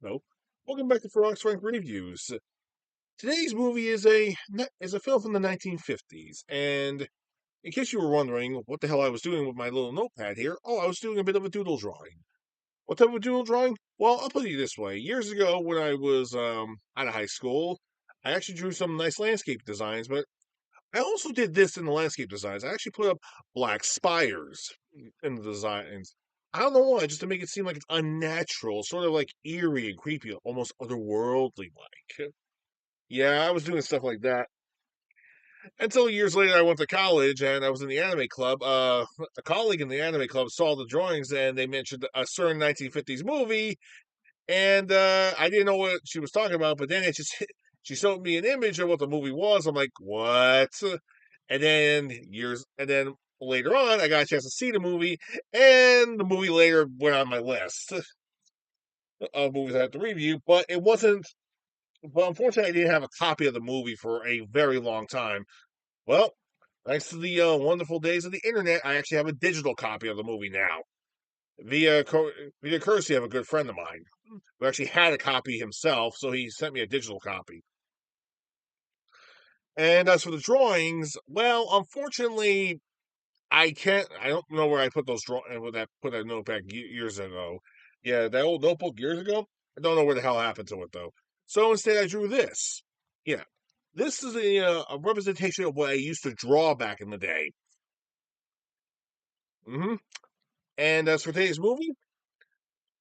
So, welcome back to Frog's Frank Reviews. Today's movie is a film from the 1950s, and in case you were wondering what the hell I was doing with my little notepad here, I was doing a bit of a doodle drawing. What type of doodle drawing? Well, I'll put it this way: years ago, when I was out of high school, I actually drew some nice landscape designs, but I also did this in the landscape designs. I actually put up black spires in the designs. I don't know why, just to make it seem like it's unnatural, sort of like eerie and creepy, almost otherworldly like. Yeah, I was doing stuff like that. Until years later, I went to college and I was in the anime club. A colleague in the anime club saw the drawings and they mentioned a certain 1950s movie, and I didn't know what she was talking about. But then she showed me an image of what the movie was. I'm like, what? And then later on, I got a chance to see the movie, and the movie later went on my list of movies I have to review. But it wasn't. But unfortunately, I didn't have a copy of the movie for a very long time. Well, thanks to the wonderful days of the internet, I actually have a digital copy of the movie now. Via courtesy of a good friend of mine who actually had a copy himself, so he sent me a digital copy. And as for the drawings, well, unfortunately, I can't. I don't know where I put those put that notebook years ago. Yeah, that old notebook years ago. I don't know where the hell happened to it though. So instead, I drew this. Yeah, this is a representation of what I used to draw back in the day. hmm And as for today's movie,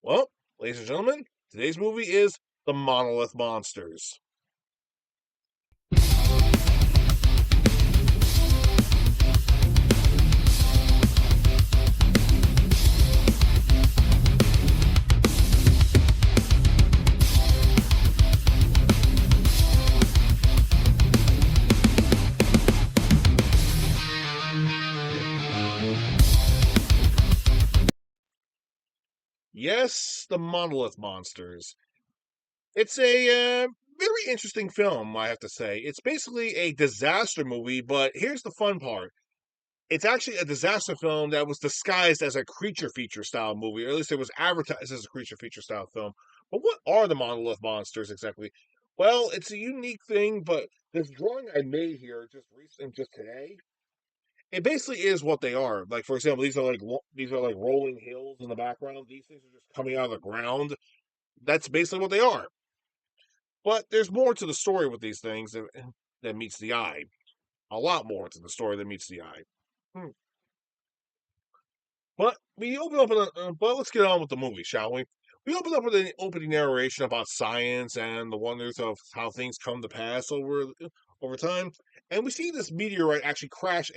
well, ladies and gentlemen, today's movie is the Monolith Monsters. Yes, the Monolith Monsters. It's a very interesting film, I have to say. It's basically a disaster movie, but here's the fun part. It's actually a disaster film that was disguised as a creature feature style movie, or at least it was advertised as a creature feature style film. But what are the Monolith Monsters exactly? Well, it's a unique thing, but this drawing I made here just today, it basically is what they are. Like for example, these are like rolling hills in the background. These things are just coming out of the ground. That's basically what they are. But there's more to the story with these things than meets the eye. A lot more to the story than meets the eye. Hmm. But let's get on with the movie, shall we? We open up with an opening narration about science and the wonders of how things come to pass over time, and we see this meteorite actually crash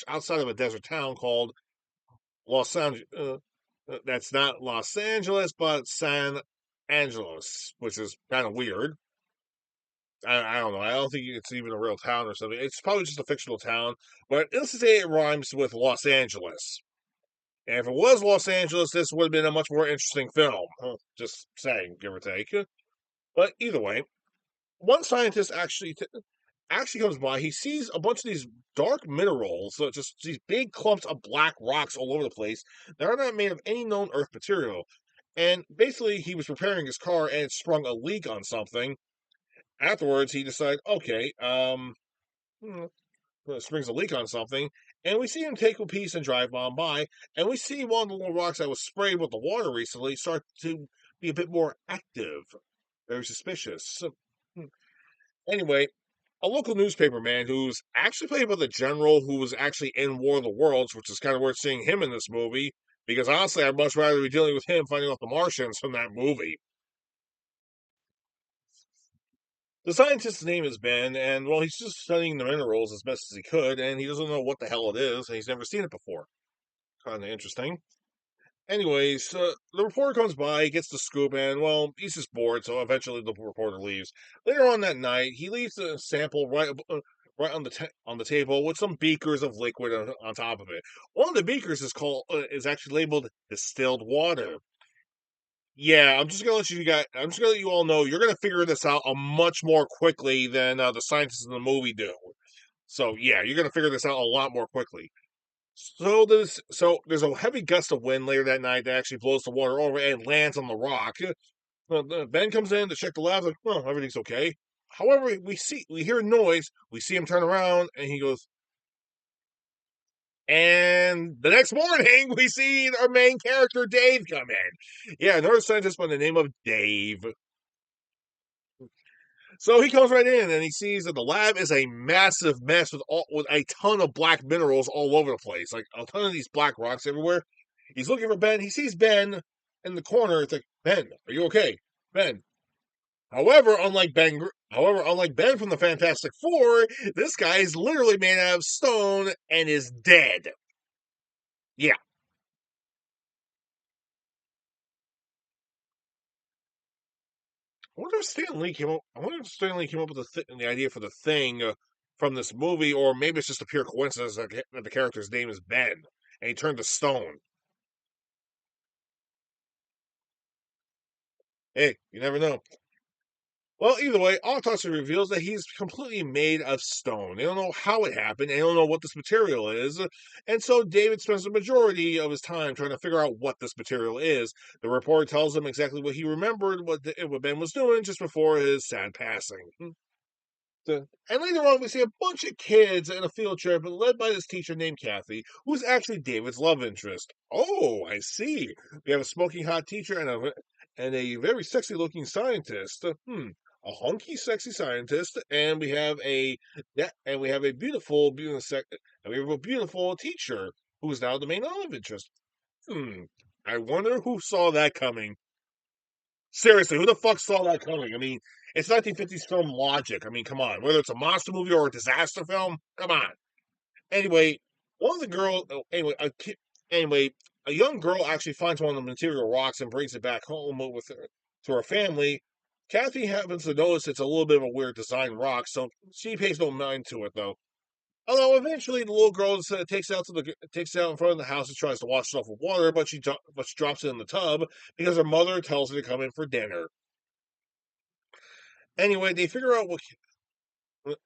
outside of a desert town called Los Angeles. That's not Los Angeles, but San Angeles, which is kind of weird. I don't know. I don't think it's even a real town or something. It's probably just a fictional town. But let's just say it rhymes with Los Angeles. And if it was Los Angeles, this would have been a much more interesting film. Just saying, give or take. But either way, one scientist actually comes by. He sees a bunch of these dark minerals, so just these big clumps of black rocks all over the place that are not made of any known Earth material. And basically, he was repairing his car and it sprung a leak on something. Afterwards, he decided, okay, hmm, springs a leak on something, and we see him take a piece and drive on by, and we see one of the little rocks that was sprayed with the water recently start to be a bit more active. Very suspicious. Hmm. Anyway, a local newspaper man who's actually played by the general who was actually in War of the Worlds, which is kind of worth seeing him in this movie, because honestly, I'd much rather be dealing with him fighting off the Martians from that movie. The scientist's name is Ben, and well, he's just studying the minerals as best as he could, and he doesn't know what the hell it is, and he's never seen it before. Kind of interesting. Anyways, the reporter comes by, gets the scoop, and well, he's just bored, so eventually the reporter leaves. Later on that night, he leaves a sample right on on the table with some beakers of liquid on top of it. One of the beakers is actually labeled distilled water. Yeah, I'm just gonna let you all know you're gonna figure this out a much more quickly than the scientists in the movie do. So yeah, you're gonna figure this out a lot more quickly. So there's a heavy gust of wind later that night that actually blows the water over and lands on the rock. Ben comes in to check the lab, like, oh, everything's okay. However, we hear a noise, we see him turn around, and he goes, and the next morning, we see our main character, Dave, come in. Yeah, another scientist by the name of Dave. So he comes right in and he sees that the lab is a massive mess with a ton of black minerals all over the place, like a ton of these black rocks everywhere. He's looking for Ben. He sees Ben in the corner. It's like, Ben, are you okay? Ben. However, unlike Ben from the Fantastic Four, this guy is literally made out of stone and is dead. Yeah. I wonder if Stan Lee came up with the idea for the thing from this movie, or maybe it's just a pure coincidence that the character's name is Ben and he turned to stone. Hey, you never know. Well, either way, autopsy reveals that he's completely made of stone. They don't know how it happened. They don't know what this material is. And so David spends the majority of his time trying to figure out what this material is. The report tells him exactly what he remembered, what Ben was doing just before his sad passing. And later on, we see a bunch of kids in a field trip led by this teacher named Kathy, who's actually David's love interest. Oh, I see. We have a smoking hot teacher and a very sexy looking scientist. A hunky, sexy scientist, and we have a beautiful teacher who is now the main love interest. Hmm. I wonder who saw that coming. Seriously, who the fuck saw that coming? I mean, it's 1950s film logic. I mean, come on. Whether it's a monster movie or a disaster film, come on. Anyway, one of the girls. Anyway, a young girl actually finds one of the material rocks and brings it back home with her to her family. Kathy happens to notice it's a little bit of a weird design rock, so she pays no mind to it though. Although eventually the little girl takes it out in front of the house and tries to wash it off with water, but she drops it in the tub because her mother tells her to come in for dinner. Anyway, they figure out what.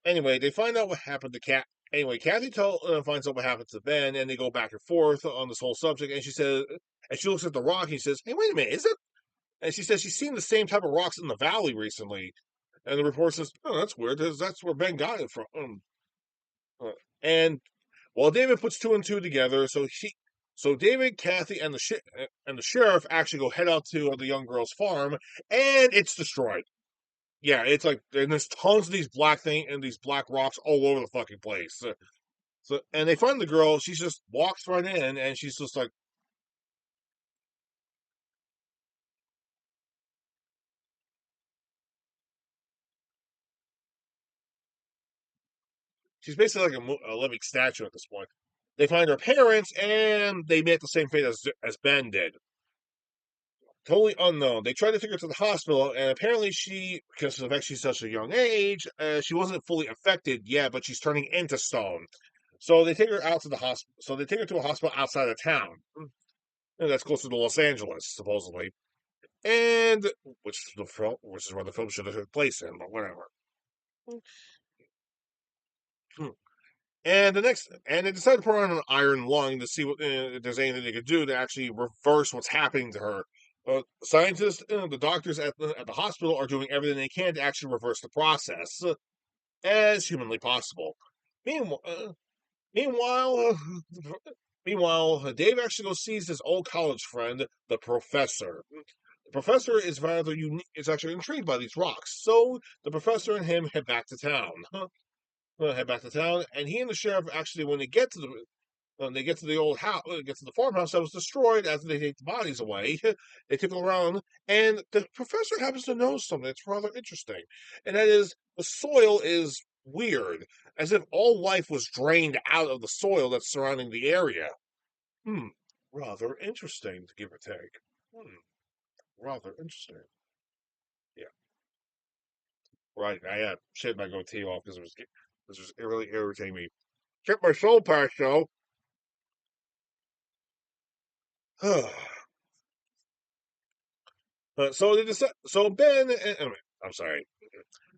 Anyway, they find out what happened to Cat. Anyway, finds out what happened to Ben, and they go back and forth on this whole subject. And she looks at the rock, and she says, "Hey, wait a minute, is it?" And she says she's seen the same type of rocks in the valley recently. And the report says, "Oh, that's weird. That's where Ben got it from." And while David puts two and two together, so David, Kathy, and the sheriff actually go head out to the young girl's farm, and it's destroyed. Yeah, it's like and there's tons of these these black rocks all over the fucking place. And they find the girl. She just walks right in, and she's just like she's basically like a living statue at this point. They find her parents, and they met the same fate as Ben did. Totally unknown. They tried to take her to the hospital, and apparently because of the fact she's such a young age, she wasn't fully affected yet, but she's turning into stone. So they take her out to the hospital. So they take her to a hospital outside of town, and that's closer to Los Angeles, supposedly, and which is where the film should have took place in, but whatever. Hmm. And they decided to put her on an iron lung to see if there's anything they could do to actually reverse what's happening to her. Scientists, the doctors at the hospital are doing everything they can to actually reverse the process as humanly possible. Meanwhile, meanwhile, Dave actually goes sees his old college friend, the professor. The professor is rather unique. Is actually intrigued by these rocks, so the professor and him head back to town. Head back to town, and he and the sheriff actually, when they get to the old house, get to the farmhouse that was destroyed after they take the bodies away. They take them around, and the professor happens to know something that's rather interesting, and that is the soil is weird, as if all life was drained out of the soil that's surrounding the area. Hmm, rather interesting, to give or take. Hmm, rather interesting. Yeah, right. I shaved my goatee off because it was really irritating me. Kept my soul patch though. So they decide. So I'm sorry.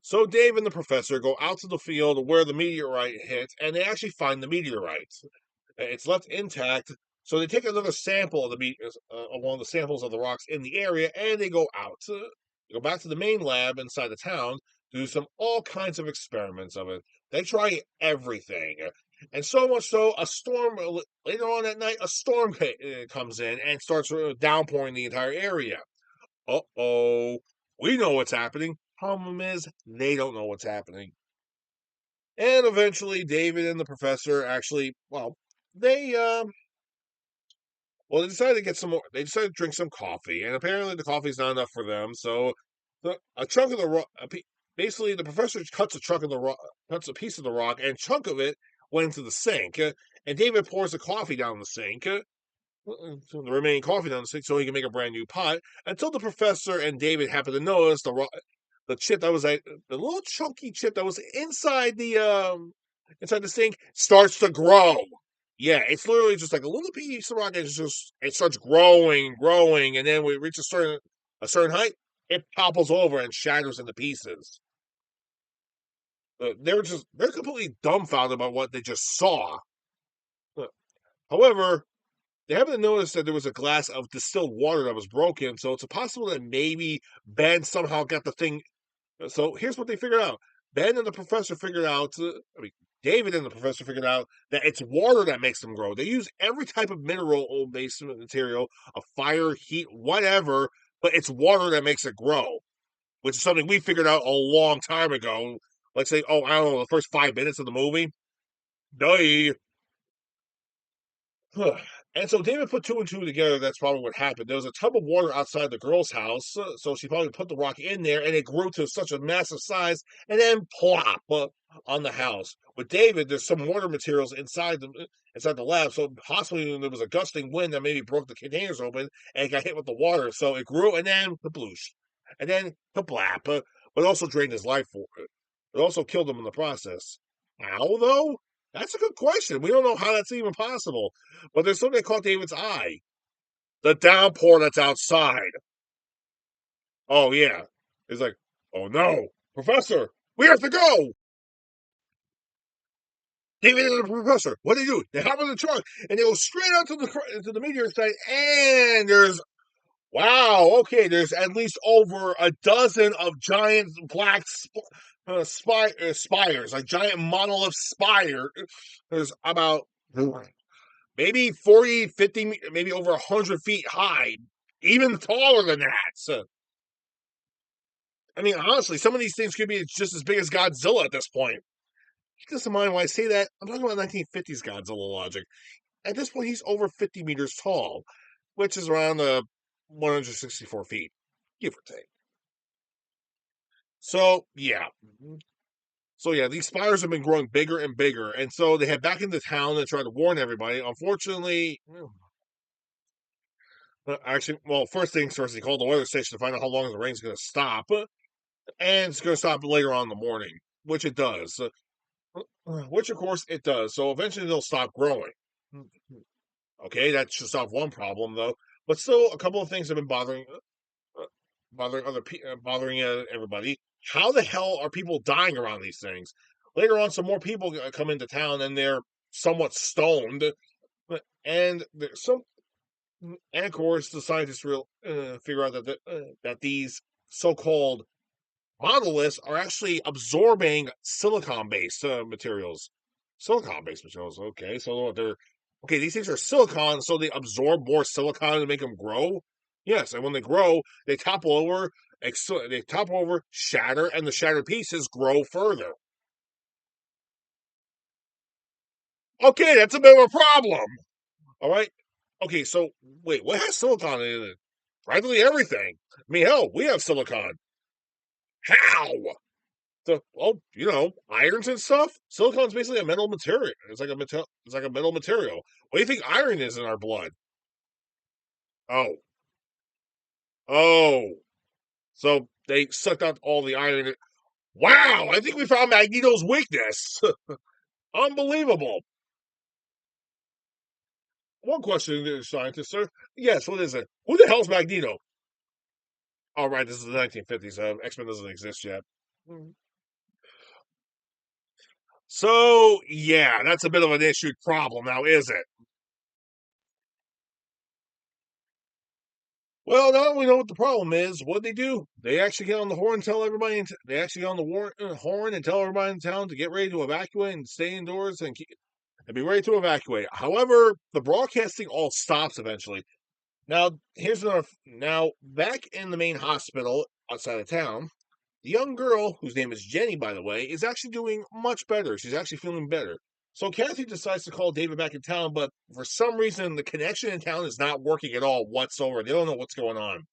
So Dave and the professor go out to the field where the meteorite hit, and they actually find the meteorite. It's left intact. So they take another sample of of one of the samples of the rocks in the area, and they go out. go back to the main lab inside the town, do some all kinds of experiments of it. They try everything. And so much so, a storm later on that night, a storm comes in and starts downpouring the entire area. Uh-oh. We know what's happening. Problem is, they don't know what's happening. And eventually, David and the professor actually, they they decided to get some more. They decided to drink some coffee, and apparently the coffee's not enough for them. So, a chunk of the rock, basically, the professor cuts a chunk of the rock, cuts a piece of the rock, and a chunk of it went into the sink. And David pours the coffee down the sink. The remaining coffee down the sink so he can make a brand new pot. Until the professor and David happen to notice the chip that was the little chunky chip that was inside the sink starts to grow. Yeah, it's literally just like a little piece of rock, and it starts growing, growing, and then when it reaches a certain height, it topples over and shatters into pieces. They're completely dumbfounded about what they just saw. Uh, However, they happen to notice that there was a glass of distilled water that was broken, so it's possible that maybe Ben somehow got the thing. So here's what they figured out. Ben and the professor figured out, David and the professor figured out that it's water that makes them grow. They use every type of mineral based material, a fire, heat, whatever, but it's water that makes it grow, which is something we figured out a long time ago. Like, say, I don't know, the first 5 minutes of the movie. Duh. And so David put two and two together. That's probably what happened. There was a tub of water outside the girl's house, so she probably put the rock in there, and it grew to such a massive size, and then plop on the house. With David, there's some water materials inside the lab, so possibly there was a gusting wind that maybe broke the containers open, and it got hit with the water, so it grew, and then kabloosh, and then kablap, but it also drained his life for it. It also killed him in the process. How though? That's a good question. We don't know how that's even possible. But there's something that caught David's eye. The downpour that's outside. Oh, yeah. It's like, oh no, Professor, we have to go. David and the professor, what do they do? They hop in the truck and they go straight out to the meteor site. And wow, okay, there's at least over a dozen of giant black spires, like giant monolith spire. There's about maybe 40, 50, maybe over 100 feet high, even taller than that. So, I mean, honestly, some of these things could be just as big as Godzilla at this point. Keep this in mind when I say that. I'm talking about 1950s Godzilla logic. At this point, he's over 50 meters tall, which is around 164 feet, give or take. So, yeah. So, yeah, these spires have been growing bigger and bigger. And so they head back into town and try to warn everybody. Unfortunately, actually, well, first things first, he called the weather station to find out how long the rain's going to stop, and it's going to stop later on in the morning, which it does. Which, of course, it does. So eventually they'll stop growing. Okay, that should solve one problem, though. But still, a couple of things have been bothering everybody. How the hell are people dying around these things? Later on, some more people come into town, and they're somewhat stoned, and there's some and of course, the scientists figure out that these so-called monoliths are actually absorbing silicon-based materials. Silicon-based materials. Okay, so they're okay. These things are silicon, so they absorb more silicon to make them grow. Yes, and when they grow, they topple over. They topple over, shatter, and the shattered pieces grow further. Okay, that's a bit of a problem. All right. Okay, so wait, what has silicon in it? Practically everything. I mean, hell, we have silicon. How? Irons and stuff. Silicon's basically a metal material. It's like a metal. It's like a metal material. What do you think iron is in our blood? Oh, oh. So they sucked out all the iron. Wow! I think we found Magneto's weakness. Unbelievable. One question, scientist, sir. Yes, what is it? Who the hell's Magneto? All right, this is the 1950s. X-Men doesn't exist yet. So, yeah, that's a bit of an issue problem now, is it? Well, now we know what the problem is. What they do? They actually get on the horn and tell everybody. They actually get on the horn and tell everybody in town to get ready to evacuate and stay indoors and be ready to evacuate. However, the broadcasting all stops eventually. Now, here's another. Now, back in the main hospital outside of town, the young girl, whose name is Jenny, by the way, is actually doing much better. She's actually feeling better. So Kathy decides to call David back in town, but for some reason, the connection in town is not working at all whatsoever. They don't know what's going on.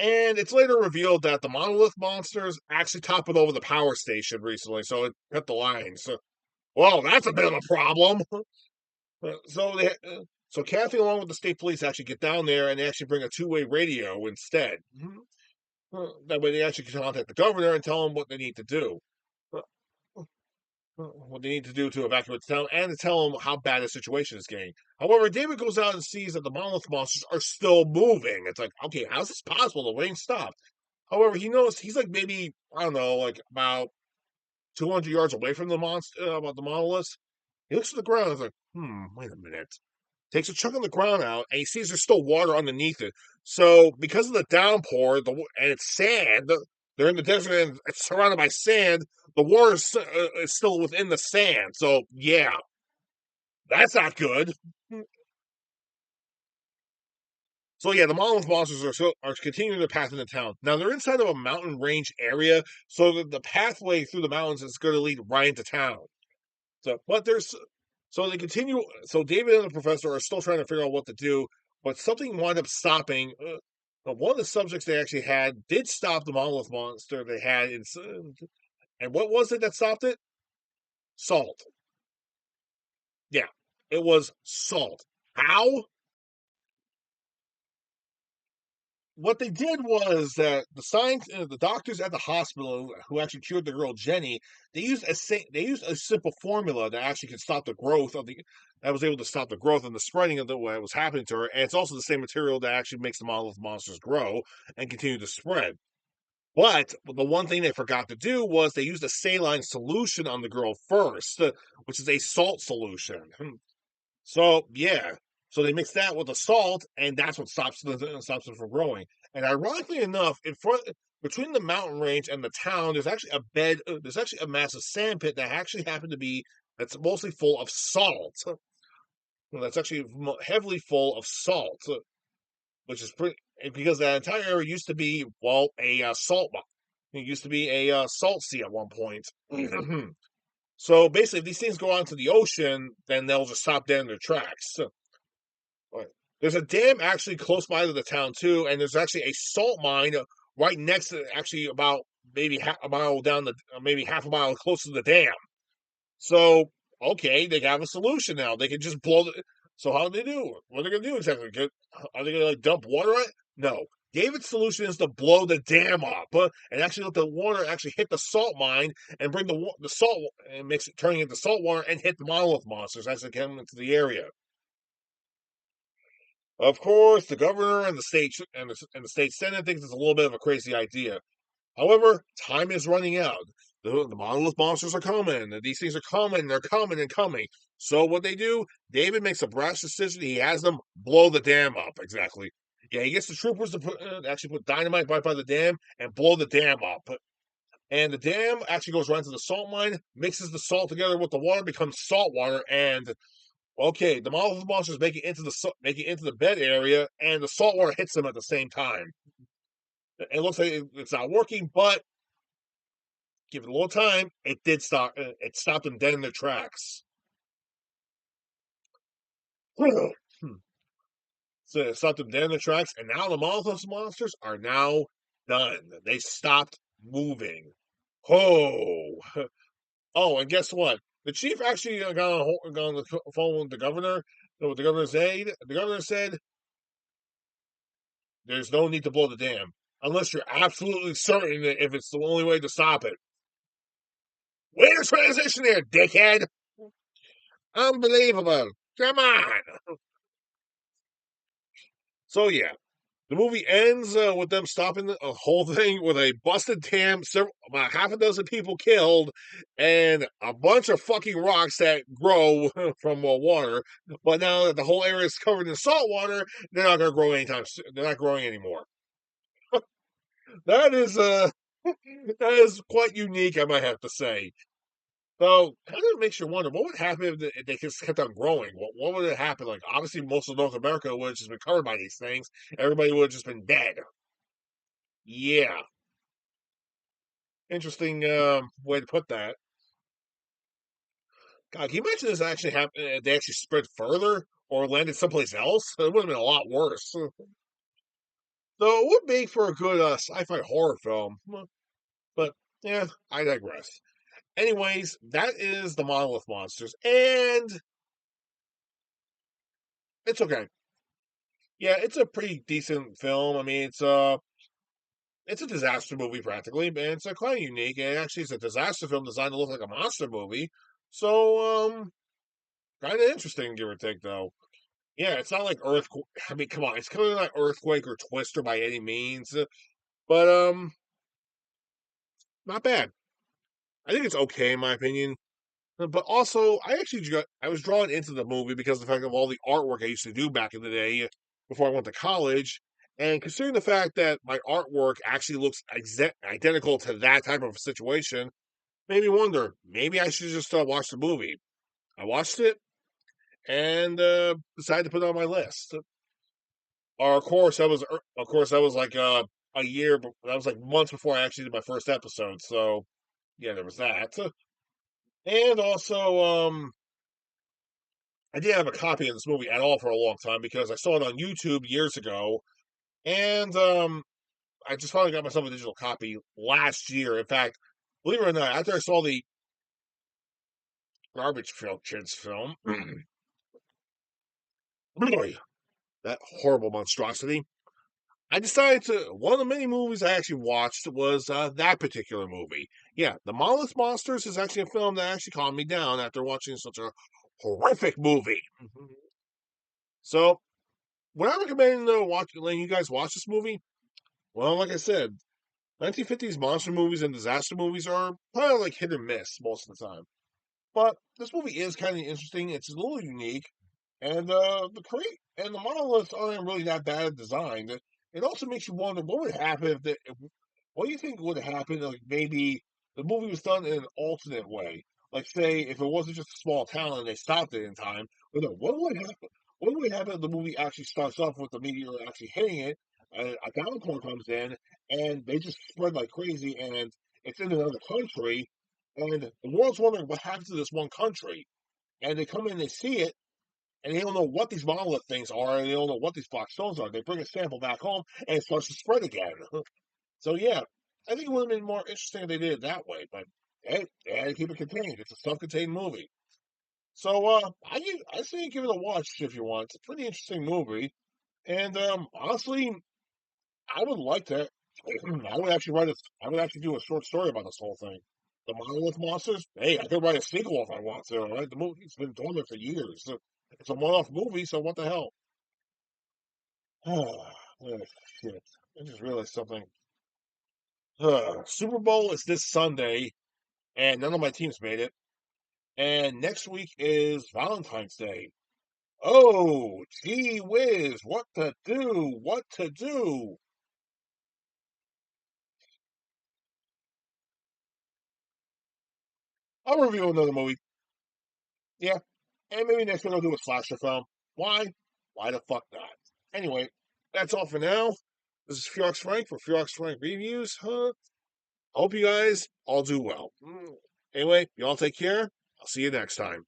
And it's later revealed that the Monolith monsters actually toppled over the power station recently, so it cut the line. So, well, that's a bit of a problem. So so Kathy, along with the state police, actually get down there and they actually bring a two-way radio instead. That way, they actually can contact the governor and tell him what they need to do. Uh, what they need to do to evacuate the town and to tell him how bad the situation is getting. However, David goes out and sees that the Monolith monsters are still moving. It's like, okay, how's this possible? The rain stopped. However, he knows he's like maybe, I don't know, like about 200 yards away from the about the monoliths. He looks at the ground and is like, wait a minute. Takes a chunk of the ground out and he sees there's still water underneath it. So because of the downpour, and it's sand, they're in the desert and it's surrounded by sand. The water is still within the sand. So yeah, that's not good. So yeah, the Monolith monsters are continuing their path into town. Now they're inside of a mountain range area, so that the pathway through the mountains is going to lead right into town. So they continue. So David and the professor are still trying to figure out what to do, but something wound up stopping. One of the subjects they actually had did stop the Monolith monster they had, and what was it that stopped it? Salt. Yeah, it was salt. How? What they did was that the doctors at the hospital who actually cured the girl Jenny, they used a simple formula that actually could stop the growth of the that was able to stop the growth and the spreading of what was happening to her. And it's also the same material that actually makes the Monolith monsters grow and continue to spread. But the one thing they forgot to do was they used a saline solution on the girl first, which is a salt solution. So yeah, so they mix that with the salt, and that's what stops them from growing. And ironically enough, in front between the mountain range and the town, there's actually a bed. There's actually a massive sand pit that actually happened to be that's mostly full of salt. That's actually heavily full of salt, which is pretty because that entire area used to be a salt. It used to be a salt sea at one point. So basically, if these things go out to the ocean, then they'll just stop dead in their tracks. Right. There's a dam actually close by to the town too, and there's actually a salt mine right next to actually about maybe half a mile down maybe half a mile close to the dam. So okay, they have a solution now. They can just blow the. So how do they do? What are they gonna do exactly? Are they gonna like dump water on it? No. David's solution is to blow the dam up and actually let the water actually hit the salt mine and bring the salt and mix it, turning it into salt water and hit the monolith monsters as they come into the area. Of course, the governor and the state senate thinks it's a little bit of a crazy idea. However, time is running out. The monolith monsters are coming. These things are coming. They're coming and coming. So what they do? David makes a brash decision. He has them blow the dam up. Exactly. Yeah, he gets the troopers to actually put dynamite right by the dam and blow the dam up. And the dam actually goes right into the salt mine, mixes the salt together with the water, becomes salt water, and okay, the Monolith monsters make it into the bed area, and the salt water hits them at the same time. It looks like it's not working, but give it a little time. It did stop. It stopped them dead in their tracks. So it stopped them dead in their tracks, and now the Monolith monsters are now done. They stopped moving. Oh, oh, and guess what? The chief actually got on the phone with the governor. With the governor's aide, the governor said there's no need to blow the dam unless you're absolutely certain that if it's the only way to stop it. Way to transition there, dickhead! Unbelievable. Come on. So yeah, The movie ends with them stopping the whole thing with a busted dam, about half a dozen people killed, and a bunch of fucking rocks that grow from water. But now that the whole area is covered in salt water, they're not going to grow anytime soon. They're not growing anymore. That is that is quite unique, I might have to say. So, kind of makes you wonder what would happen if they just kept on growing. What would have happened? Like, obviously, most of North America would have just been covered by these things. Everybody would have just been dead. Yeah, interesting way to put that. God, can you imagine this actually happened? They actually spread further or landed someplace else? It would have been a lot worse. So, it would make for a good sci-fi horror film. But yeah, I digress. Anyways, that is the Monolith Monsters, and it's okay. Yeah, it's a pretty decent film. I mean, it's a disaster movie practically, and it's kind of unique. And actually, it's a disaster film designed to look like a monster movie. So, kind of interesting, give or take, though. Yeah, it's not like Earthquake. I mean, come on, it's kind of like Earthquake or Twister by any means, but not bad. I think it's okay in my opinion. But also, I was drawn into the movie because of the fact of all the artwork I used to do back in the day before I went to college. And considering the fact that my artwork actually looks identical to that type of situation, made me wonder maybe I should just watch the movie. I watched it and decided to put it on my list. Or of course that was like a year, that was like months before I actually did my first episode. So yeah, there was that. And also, I didn't have a copy of this movie at all for a long time because I saw it on YouTube years ago, and I just finally got myself a digital copy last year. In fact, believe it or not, after I saw the Garbage Pail Kids film, boy, that horrible monstrosity, I decided to. One of the many movies I actually watched was that particular movie. Yeah, The Monolith Monsters is actually a film that actually calmed me down after watching such a horrific movie. So, would I recommend letting you guys watch this movie? Well, like I said, 1950s monster movies and disaster movies are kind of like hit or miss most of the time. But this movie is kind of interesting. It's a little unique, and the monoliths aren't really that bad designed. It also makes you wonder what would happen what do you think would happen? Like maybe the movie was done in an alternate way. Like say if it wasn't just a small town and they stopped it in time. But no, what would happen? What would happen if the movie actually starts off with the meteor actually hitting it? A downpour comes in and they just spread like crazy, and it's in another country, and the world's wondering what happened to this one country. And they come in and they see it, and they don't know what these monolith things are, and they don't know what these black stones are. They bring a sample back home, and it starts to spread again. So yeah, I think it would have been more interesting if they did it that way. But hey, they had to keep it contained. It's a self-contained movie. So I say give it a watch if you want. It's a pretty interesting movie, and honestly, I would like to. I would actually do a short story about this whole thing. The Monolith Monsters. Hey, I could write a sequel if I want to. Right? The movie's been dormant for years. So it's a one-off movie, so what the hell? Oh, shit! I just realized something. Super Bowl is this Sunday, and none of my teams made it. And next week is Valentine's Day. Oh, gee whiz! What to do? What to do? I'll review another movie. Yeah, and maybe next week I'll do a slasher film. Why? Why the fuck not? Anyway, that's all for now. This is Fiox Frank for Fiox Frank Reviews. Hope you guys all do well. Anyway, y'all take care. I'll see you next time.